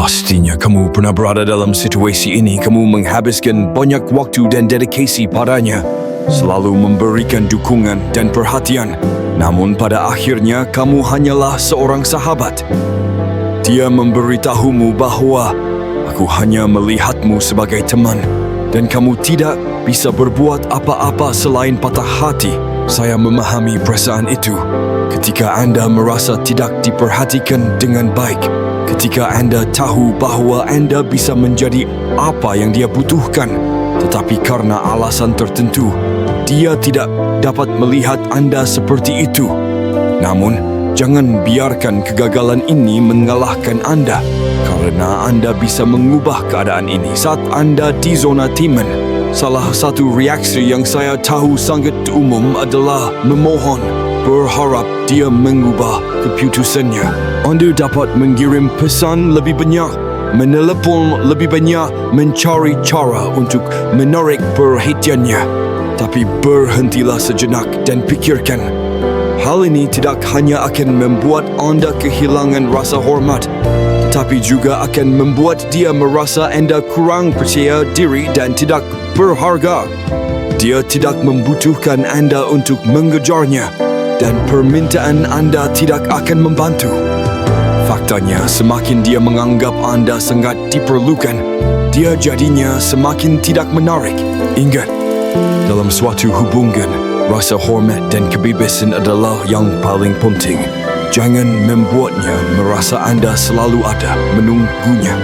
Pastinya kamu pernah berada dalam situasi ini. Kamu menghabiskan banyak waktu dan dedikasi padanya, selalu memberikan dukungan dan perhatian. Namun pada akhirnya kamu hanyalah seorang sahabat. Dia memberitahumu bahwa aku hanya melihatmu sebagai teman dan kamu tidak bisa berbuat apa-apa selain patah hati. Saya memahami perasaan itu ketika Anda merasa tidak diperhatikan dengan baik, ketika Anda tahu bahwa Anda bisa menjadi apa yang dia butuhkan, tetapi karena alasan tertentu, dia tidak dapat melihat Anda seperti itu. Namun, jangan biarkan kegagalan ini mengalahkan Anda, karena Anda bisa mengubah keadaan ini saat Anda di zona timan. Salah satu reaksi yang saya tahu sangat umum adalah memohon, berharap dia mengubah keputusannya. Anda dapat mengirim pesan lebih banyak, menelepon lebih banyak, mencari cara untuk menarik perhatiannya. Tapi berhentilah sejenak dan pikirkan. Hal ini tidak hanya akan membuat Anda kehilangan rasa hormat, tetapi juga akan membuat dia merasa Anda kurang percaya diri dan tidak berharga. Dia tidak membutuhkan Anda untuk mengejarnya, dan permintaan Anda tidak akan membantu. Faktanya, semakin dia menganggap Anda sangat diperlukan, dia jadinya semakin tidak menarik. Ingat, dalam suatu hubungan, rasa hormat dan kebebasan adalah yang paling penting. Jangan membuatnya merasa Anda selalu ada menunggunya.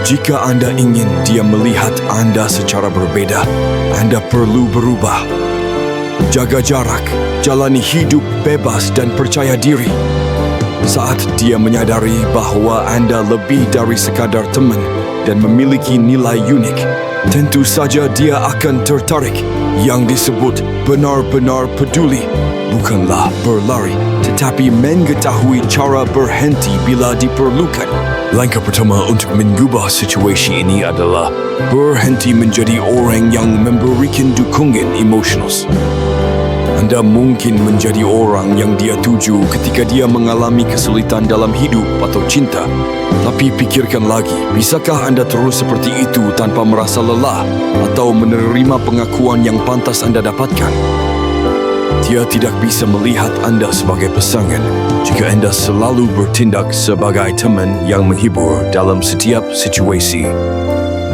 Jika Anda ingin dia melihat Anda secara berbeda, Anda perlu berubah. Jaga jarak, jalani hidup bebas dan percaya diri. Saat dia menyadari bahwa Anda lebih dari sekadar teman dan memiliki nilai unik, tentu saja dia akan tertarik. Yang disebut benar-benar peduli bukanlah berlari, tetapi mengetahui cara berhenti bila diperlukan. Langkah pertama untuk mengubah situasi ini adalah berhenti menjadi orang yang memberikan dukungan emosional. Anda mungkin menjadi orang yang dia tuju ketika dia mengalami kesulitan dalam hidup atau cinta. Tapi pikirkan lagi, bisakah Anda terus seperti itu tanpa merasa lelah atau menerima pengakuan yang pantas Anda dapatkan? Dia tidak bisa melihat Anda sebagai pasangan jika Anda selalu bertindak sebagai teman yang menghibur dalam setiap situasi.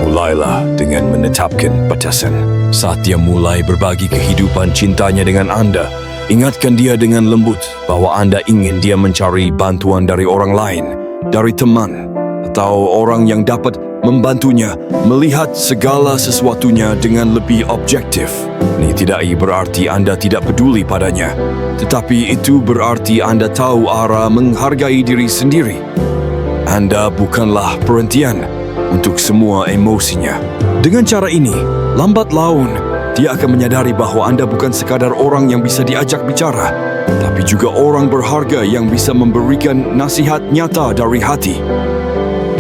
Mulailah dengan menetapkan batasan. Saat dia mulai berbagi kehidupan cintanya dengan Anda, ingatkan dia dengan lembut bahwa Anda ingin dia mencari bantuan dari orang lain, dari teman, atau orang yang dapat membantunya melihat segala sesuatunya dengan lebih objektif. Ini tidak berarti Anda tidak peduli padanya, tetapi itu berarti Anda tahu arah menghargai diri sendiri. Anda bukanlah perhentian untuk semua emosinya. Dengan cara ini, lambat laun, dia akan menyadari bahwa Anda bukan sekadar orang yang bisa diajak bicara, tapi juga orang berharga yang bisa memberikan nasihat nyata dari hati.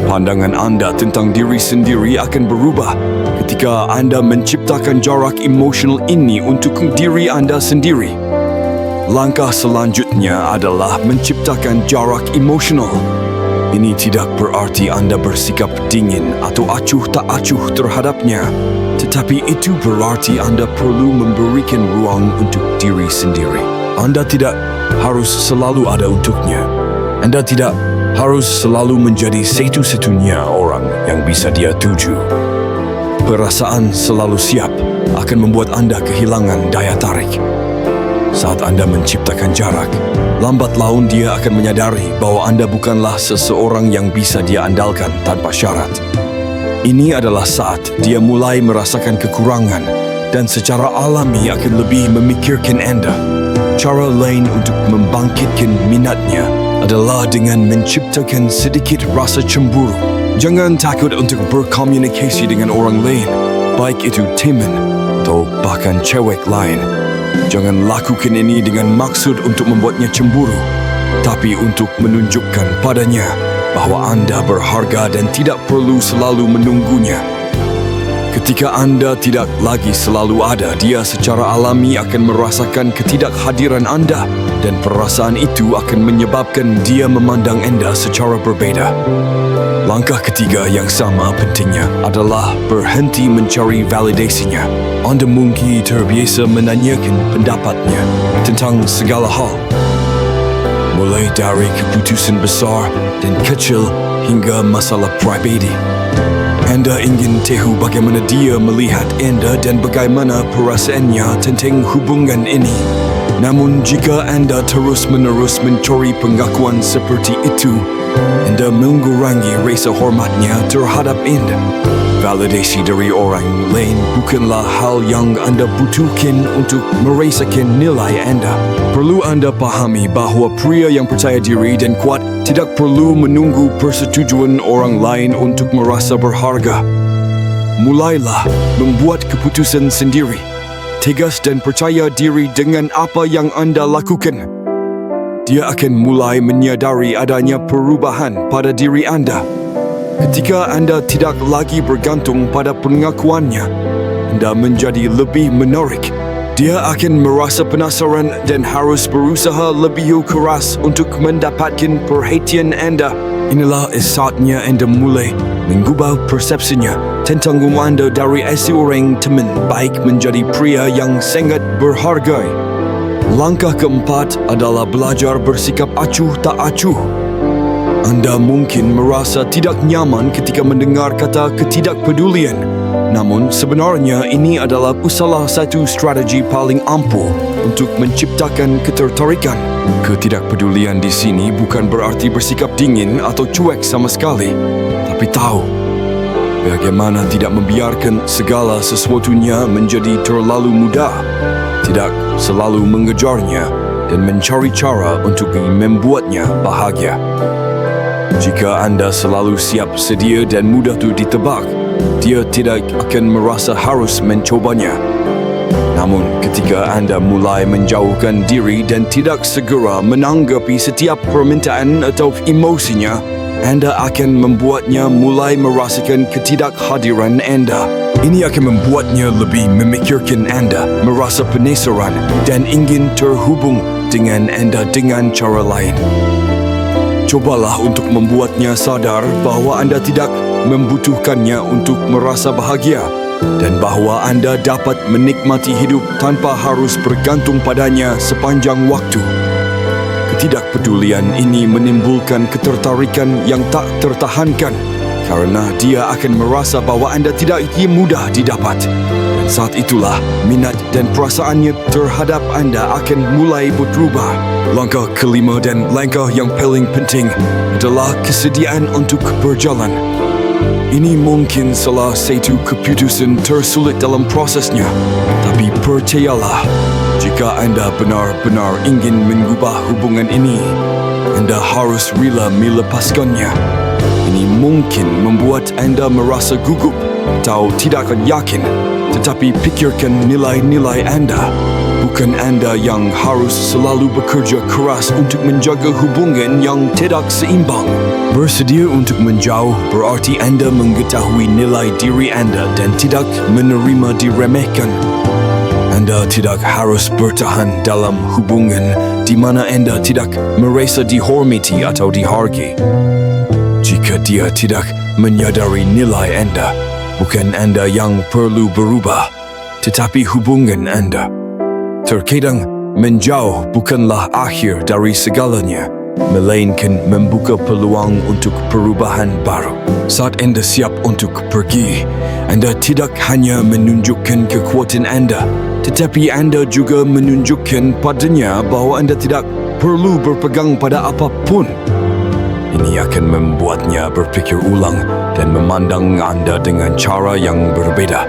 Pandangan Anda tentang diri sendiri akan berubah ketika Anda menciptakan jarak emosional ini untuk diri Anda sendiri. Langkah selanjutnya adalah menciptakan jarak emosional. Ini tidak berarti Anda bersikap dingin atau acuh tak acuh terhadapnya, tetapi itu berarti Anda perlu memberikan ruang untuk diri sendiri. Anda tidak harus selalu ada untuknya. Anda tidak harus selalu menjadi satu-satunya orang yang bisa dia tuju. Perasaan selalu siap akan membuat Anda kehilangan daya tarik. Saat Anda menciptakan jarak, lambat laun dia akan menyadari bahwa Anda bukanlah seseorang yang bisa dia andalkan tanpa syarat. Ini adalah saat dia mulai merasakan kekurangan dan secara alami akan lebih memikirkan Anda. Cara lain untuk membangkitkan minatnya adalah dengan menciptakan sedikit rasa cemburu. Jangan takut untuk berkomunikasi dengan orang lain, baik itu teman atau bahkan cewek lain. Jangan lakukan ini dengan maksud untuk membuatnya cemburu, tapi untuk menunjukkan padanya bahwa Anda berharga dan tidak perlu selalu menunggunya. Ketika anda tidak lagi selalu ada, dia secara alami akan merasakan ketidakhadiran anda dan perasaan itu akan menyebabkan dia memandang anda secara berbeza. Langkah ketiga yang sama pentingnya adalah berhenti mencari validasinya. Anda mungkin terbiasa menanyakan pendapatnya tentang segala hal, mulai dari keputusan besar dan kecil hingga masalah pribadi. Anda ingin tahu bagaimana dia melihat anda dan bagaimana perasaannya tentang hubungan ini. Namun jika anda terus-menerus mencari pengakuan seperti itu, anda mengurangi rasa hormatnya terhadap anda. Validasi dari orang lain bukanlah hal yang anda butuhkan untuk merasakan nilai anda. Perlu anda pahami bahawa pria yang percaya diri dan kuat tidak perlu menunggu persetujuan orang lain untuk merasa berharga. Mulailah membuat keputusan sendiri. Tegas dan percaya diri dengan apa yang anda lakukan. Dia akan mulai menyadari adanya perubahan pada diri anda. Ketika anda tidak lagi bergantung pada pengakuannya, anda menjadi lebih menarik. Dia akan merasa penasaran dan harus berusaha lebih keras untuk mendapatkan perhatian anda. Inilah saatnya anda mulai mengubah persepsinya tentang anda dari seorang teman baik menjadi pria yang sangat berharga. Langkah keempat adalah belajar bersikap acuh tak acuh. Anda mungkin merasa tidak nyaman ketika mendengar kata ketidakpedulian. Namun sebenarnya ini adalah salah satu strategi paling ampuh untuk menciptakan ketertarikan. Ketidakpedulian di sini bukan berarti bersikap dingin atau cuek sama sekali, tapi tahu bagaimana tidak membiarkan segala sesuatunya menjadi terlalu mudah, tidak selalu mengejarnya dan mencari cara untuk membuatnya bahagia. Jika anda selalu siap sedia dan mudah untuk ditebak, dia tidak akan merasa harus mencobanya. Namun ketika anda mulai menjauhkan diri dan tidak segera menanggapi setiap permintaan atau emosinya, anda akan membuatnya mulai merasakan ketidakhadiran anda. Ini akan membuatnya lebih memikirkan anda, merasa penasaran dan ingin terhubung dengan anda dengan cara lain. Cobalah untuk membuatnya sadar bahawa anda tidak membutuhkannya untuk merasa bahagia dan bahawa anda dapat menikmati hidup tanpa harus bergantung padanya sepanjang waktu. Ketidakpedulian ini menimbulkan ketertarikan yang tak tertahankan karena dia akan merasa bahawa anda tidak mudah didapat. Dan saat itulah minat dan perasaannya terhadap anda akan mulai berubah. Langkah kelima dan langkah yang paling penting adalah kesediaan untuk berjalan. Ini mungkin salah satu keputusan tersulit dalam prosesnya, tapi percayalah, jika anda benar-benar ingin mengubah hubungan ini, anda harus rela melepaskannya. Ini mungkin membuat anda merasa gugup atau tidak yakin, tetapi pikirkan nilai-nilai anda. Bukan anda yang harus selalu bekerja keras untuk menjaga hubungan yang tidak seimbang. Bersedia untuk menjauh berarti anda mengetahui nilai diri anda dan tidak menerima diremehkan. Anda tidak harus bertahan dalam hubungan di mana anda tidak merasa dihormati atau dihargai. Jika dia tidak menyadari nilai anda, bukan anda yang perlu berubah, tetapi hubungan anda. Terkadang menjauh bukanlah akhir dari segalanya, melainkan membuka peluang untuk perubahan baru. Saat anda siap untuk pergi, anda tidak hanya menunjukkan kekuatan anda, tetapi anda juga menunjukkan padanya bahawa anda tidak perlu berpegang pada apapun. Ini akan membuatnya berfikir ulang dan memandang anda dengan cara yang berbeza.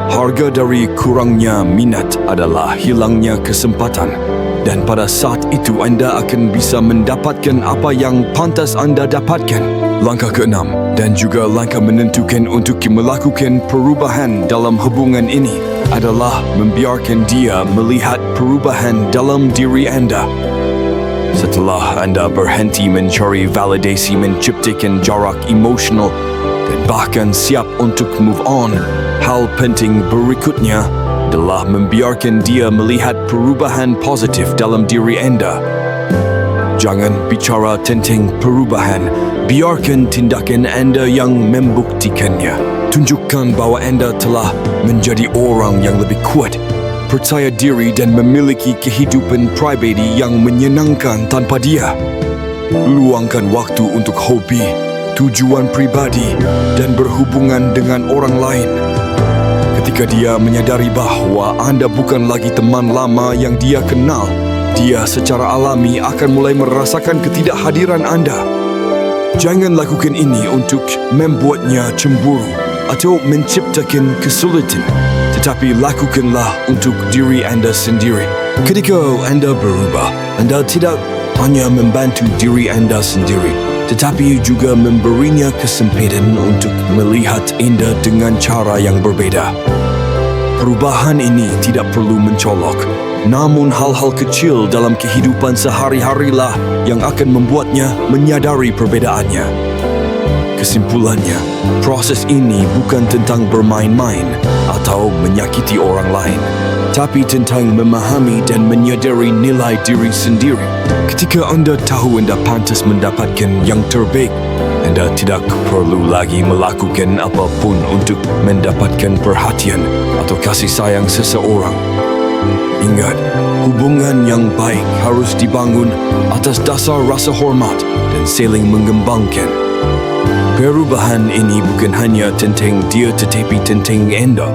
Harga dari kurangnya minat adalah hilangnya kesempatan, dan pada saat itu anda akan bisa mendapatkan apa yang pantas anda dapatkan. Langkah keenam dan juga langkah menentukan untuk melakukan perubahan dalam hubungan ini adalah membiarkan dia melihat perubahan dalam diri anda. Setelah anda berhenti mencari validasi, menciptakan jarak emosional dan bahkan siap untuk move on, hal penting berikutnya adalah membiarkan dia melihat perubahan positif dalam diri anda. Jangan bicara tentang perubahan, biarkan tindakan anda yang membuktikannya. Tunjukkan bahwa anda telah menjadi orang yang lebih kuat, percaya diri dan memiliki kehidupan pribadi yang menyenangkan tanpa dia. Luangkan waktu untuk hobi, tujuan pribadi dan berhubungan dengan orang lain. Ketika dia menyadari bahwa anda bukan lagi teman lama yang dia kenal, dia secara alami akan mulai merasakan ketidakhadiran anda. Jangan lakukan ini untuk membuatnya cemburu atau menciptakan kesulitan, tetapi lakukanlah untuk diri anda sendiri. Ketika anda berubah, anda tidak hanya membantu diri anda sendiri, tetapi juga memberinya kesempatan untuk melihat anda dengan cara yang berbeda. Perubahan ini tidak perlu mencolok, namun hal-hal kecil dalam kehidupan sehari-harilah yang akan membuatnya menyadari perbedaannya. Kesimpulannya, proses ini bukan tentang bermain-main atau menyakiti orang lain, tapi tentang memahami dan menyadari nilai diri sendiri. Ketika anda tahu anda pantas mendapatkan yang terbaik, anda tidak perlu lagi melakukan apapun untuk mendapatkan perhatian atau kasih sayang seseorang. Ingat, hubungan yang baik harus dibangun atas dasar rasa hormat dan saling mengembangkan. Perubahan ini bukan hanya tentang dia tetapi tentang anda.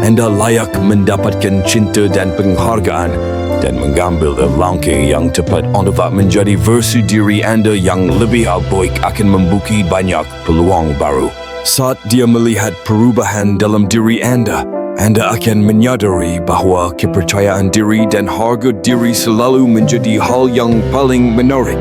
Anda layak mendapatkan cinta dan penghargaan dan mengambil langkah yang tepat untuk menjadi versi diri anda yang lebih baik akan membuka banyak peluang baru. Saat dia melihat perubahan dalam diri anda akan menyadari bahwa kepercayaan diri dan harga diri selalu menjadi hal yang paling menarik.